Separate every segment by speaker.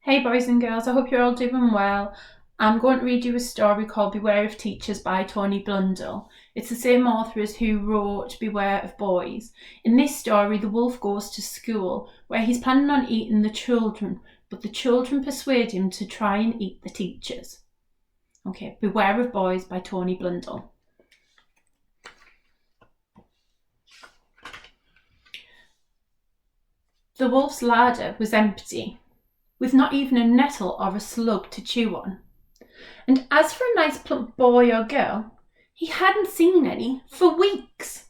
Speaker 1: Hey boys and girls, I hope you're all doing well. I'm going to read you a story called Beware of Teachers by Tony Blundell. It's the same author as who wrote Beware of Boys. In this story, the wolf goes to school where he's planning on eating the children, but the children persuade him to try and eat the teachers. Okay, Beware of Boys by Tony Blundell. The wolf's larder was empty, with not even a nettle or a slug to chew on. And as for a nice plump boy or girl, he hadn't seen any for weeks.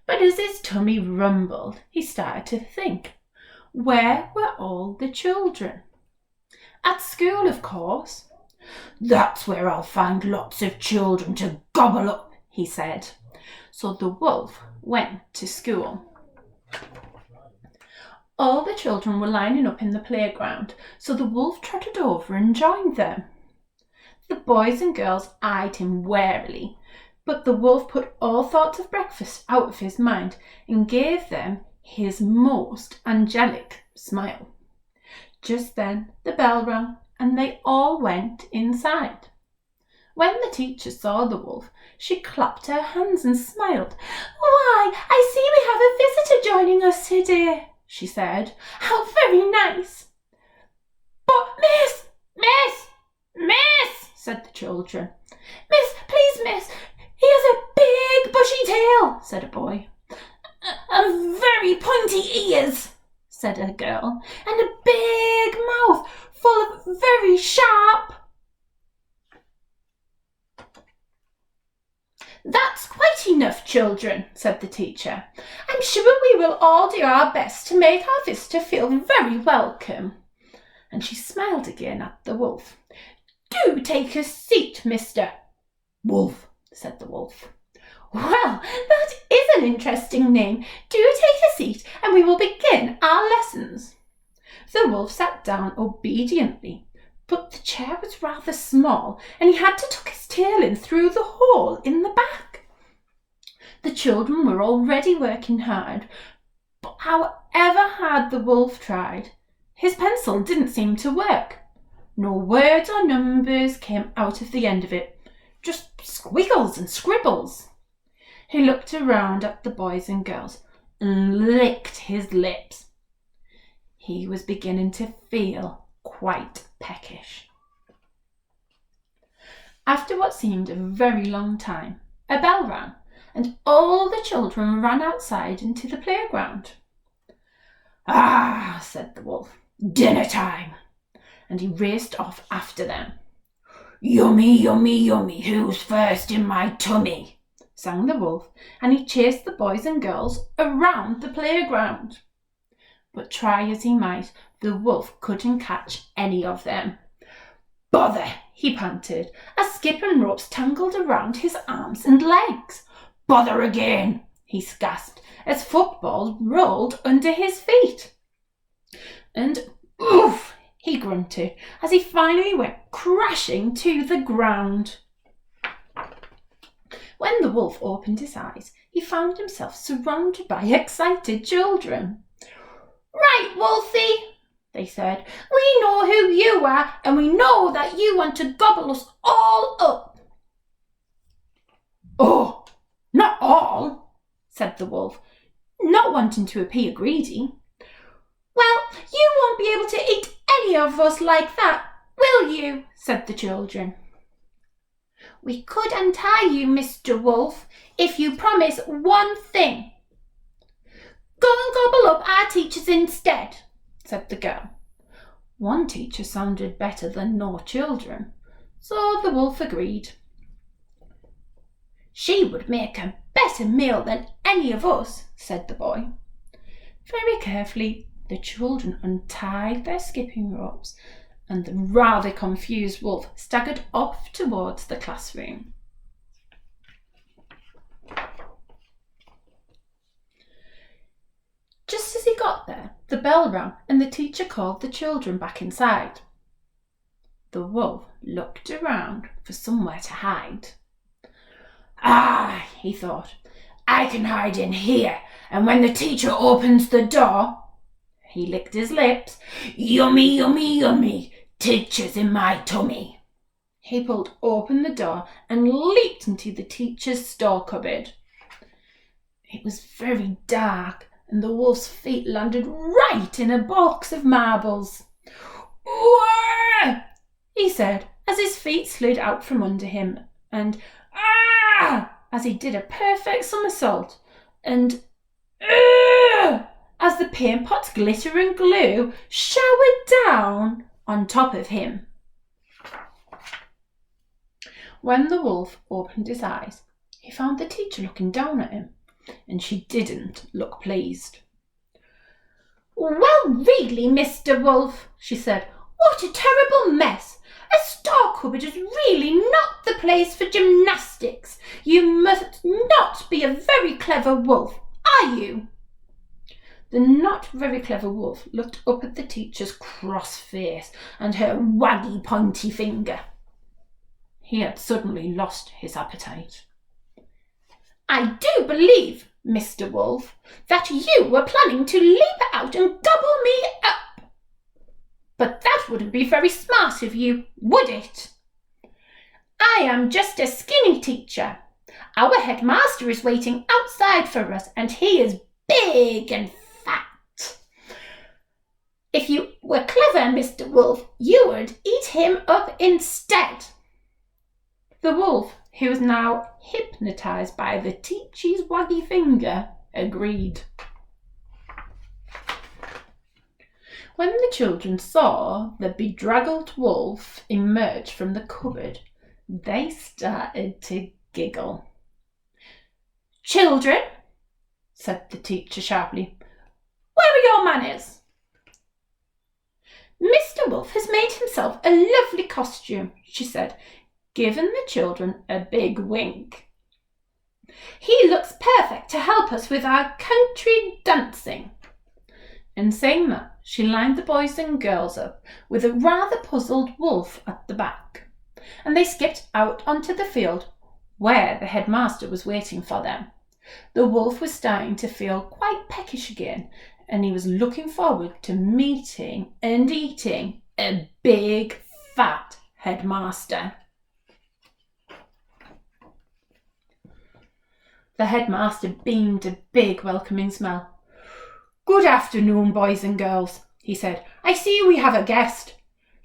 Speaker 1: But as his tummy rumbled, he started to think, where were all the children? At school, of course. That's where I'll find lots of children to gobble up, he said. So the wolf went to school. All the children were lining up in the playground, so the wolf trotted over and joined them. The boys and girls eyed him warily, but the wolf put all thoughts of breakfast out of his mind and gave them his most angelic smile. Just then the bell rang and they all went inside. When the teacher saw the wolf, she clapped her hands and smiled. "Why, I see we have a visitor joining us today," she said. "How very nice." "But miss, said the children. Please, miss, he has a big bushy tail," said a boy. "And very pointy ears," said a girl, "and a big mouth full of very sharp." "That's quite enough, children," said the teacher. "I'm sure we will all do our best to make our visitor feel very welcome." And she smiled again at the wolf. "Do take a seat, Mr. Wolf," said the wolf. "Well, that is an interesting name. Do take a seat and we will begin our lessons." The wolf sat down obediently, but the chair was rather small and he had to tuck his tail in through the hole in the back. The children were already working hard, but however hard the wolf tried, his pencil didn't seem to work. No words or numbers came out of the end of it, just squiggles and scribbles. He looked around at the boys and girls and licked his lips. He was beginning to feel quite peckish. After what seemed a very long time, a bell rang, and all the children ran outside into the playground. "Ah," said the wolf, "dinner time," and he raced off after them. "Yummy, yummy, yummy, who's first in my tummy?" sang the wolf, and he chased the boys and girls around the playground. But try as he might, the wolf couldn't catch any of them. "Bother," he panted, as skipping ropes tangled around his arms and legs. "Bother again," he gasped, as footballs rolled under his feet. And oof, he grunted as he finally went crashing to the ground. When the wolf opened his eyes, he found himself surrounded by excited children. "Right, Wolfie," they said, "we know who you are and we know that you want to gobble us all up." "Oh, not all," said the wolf, not wanting to appear greedy. "Well, you won't be able to eat any of us like that, will you?" said the children. "We could untie you, Mr. Wolf, if you promise one thing." "Go and gobble up our teachers instead," said the girl. One teacher sounded better than no children, so the wolf agreed. "She would make a better meal than any of us," said the boy. Very carefully, the children untied their skipping ropes, and the rather confused wolf staggered off towards the classroom. Just as he got there, the bell rang and the teacher called the children back inside. The wolf looked around for somewhere to hide. "Ah," he thought, "I can hide in here, and when the teacher opens the door..." He licked his lips. "Yummy, yummy, yummy. Teacher's in my tummy." He pulled open the door and leaped into the teacher's store cupboard. It was very dark, and the wolf's feet landed right in a box of marbles. "Wah!" he said, as his feet slid out from under him, and "Ah!" as he did a perfect somersault, and as the paint pot's glitter and glue showered down on top of him. When the wolf opened his eyes, he found the teacher looking down at him, and she didn't look pleased. "Well, really, Mr. Wolf," she said, "what a terrible mess. A store cupboard is really not the place for gymnastics. You must not be a very clever wolf, are you?" The not very clever wolf looked up at the teacher's cross face and her waggy pointy finger. He had suddenly lost his appetite. "I do believe, Mr. Wolf, that you were planning to leap out and gobble me up. But that wouldn't be very smart of you, would it? I am just a skinny teacher. Our headmaster is waiting outside for us, and he is big and fat. If you were clever, Mr. Wolf, you would eat him up instead." The wolf, who was now hypnotised by the teacher's waggy finger, agreed. When the children saw the bedraggled wolf emerge from the cupboard, they started to giggle. "Children," said the teacher sharply, "where are your manners? Mr. Wolf has made himself a lovely costume," she said, giving the children a big wink. "He looks perfect to help us with our country dancing." In saying that, she lined the boys and girls up with a rather puzzled wolf at the back, and they skipped out onto the field where the headmaster was waiting for them. The wolf was starting to feel quite peckish again, and he was looking forward to meeting and eating a big, fat headmaster. The headmaster beamed a big welcoming smile. "Good afternoon, boys and girls," he said. "I see we have a guest.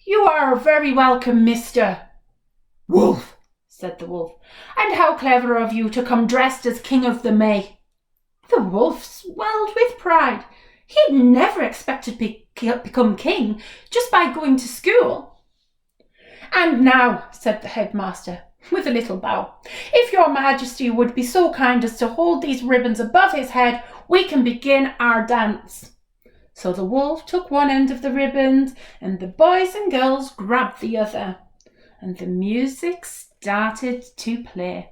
Speaker 1: You are very welcome, Mr. Wolf," said the wolf. "And how clever of you to come dressed as King of the May." The wolf swelled with pride. He'd never expected to become king just by going to school. "And now," said the headmaster, with a little bow, "if your majesty would be so kind as to hold these ribbons above his head, we can begin our dance." So the wolf took one end of the ribbons, and the boys and girls grabbed the other, and the music started to play.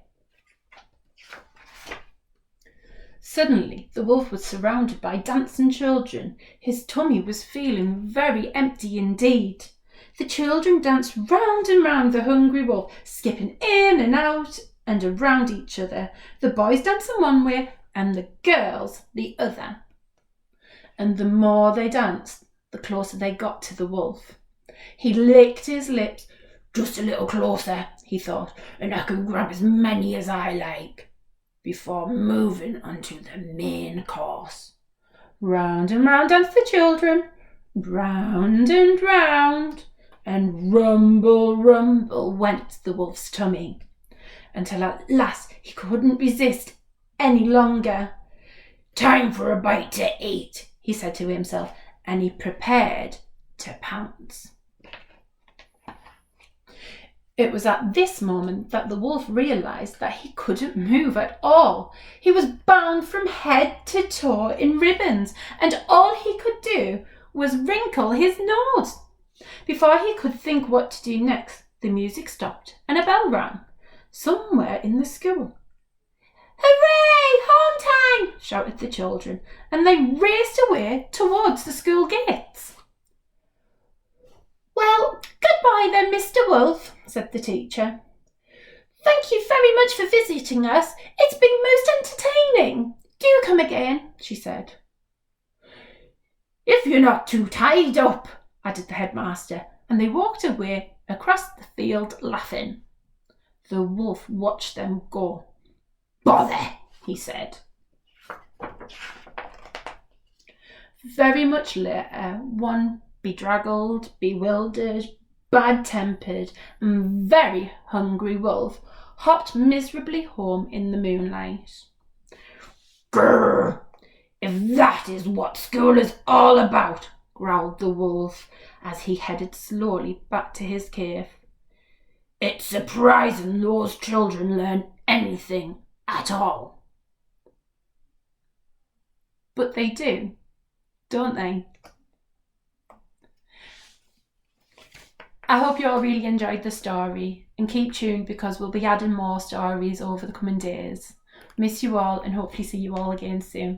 Speaker 1: Suddenly, the wolf was surrounded by dancing children. His tummy was feeling very empty indeed. The children danced round and round the hungry wolf, skipping in and out and around each other. The boys dancing one way and the girls the other. And the more they danced, the closer they got to the wolf. He licked his lips. "Just a little closer," he thought, "and I can grab as many as I like," before moving on to the main course. Round and round danced the children, round and round. And rumble, rumble went the wolf's tummy, until at last he couldn't resist any longer. "Time for a bite to eat," he said to himself, and he prepared to pounce. It was at this moment that the wolf realised that he couldn't move at all. He was bound from head to toe in ribbons, and all he could do was wrinkle his nose. Before he could think what to do next, the music stopped and a bell rang somewhere in the school. "Hooray! Home time!" shouted the children, and they raced away towards the school gates. "Well, goodbye then, Mr. Wolf," said the teacher. "Thank you very much for visiting us. It's been most entertaining. Do come again," she said. "If you're not too tied up," added the headmaster, and they walked away across the field laughing. The wolf watched them go. "Bother," he said. Very much later, one bedraggled, bewildered, bad-tempered, and very hungry wolf hopped miserably home in the moonlight. "Grrr! If that is what school is all about," growled the wolf as he headed slowly back to his cave. "It's surprising those children learn anything at all." But they do, don't they? I hope you all really enjoyed the story, and keep tuned because we'll be adding more stories over the coming days. Miss you all and hopefully see you all again soon.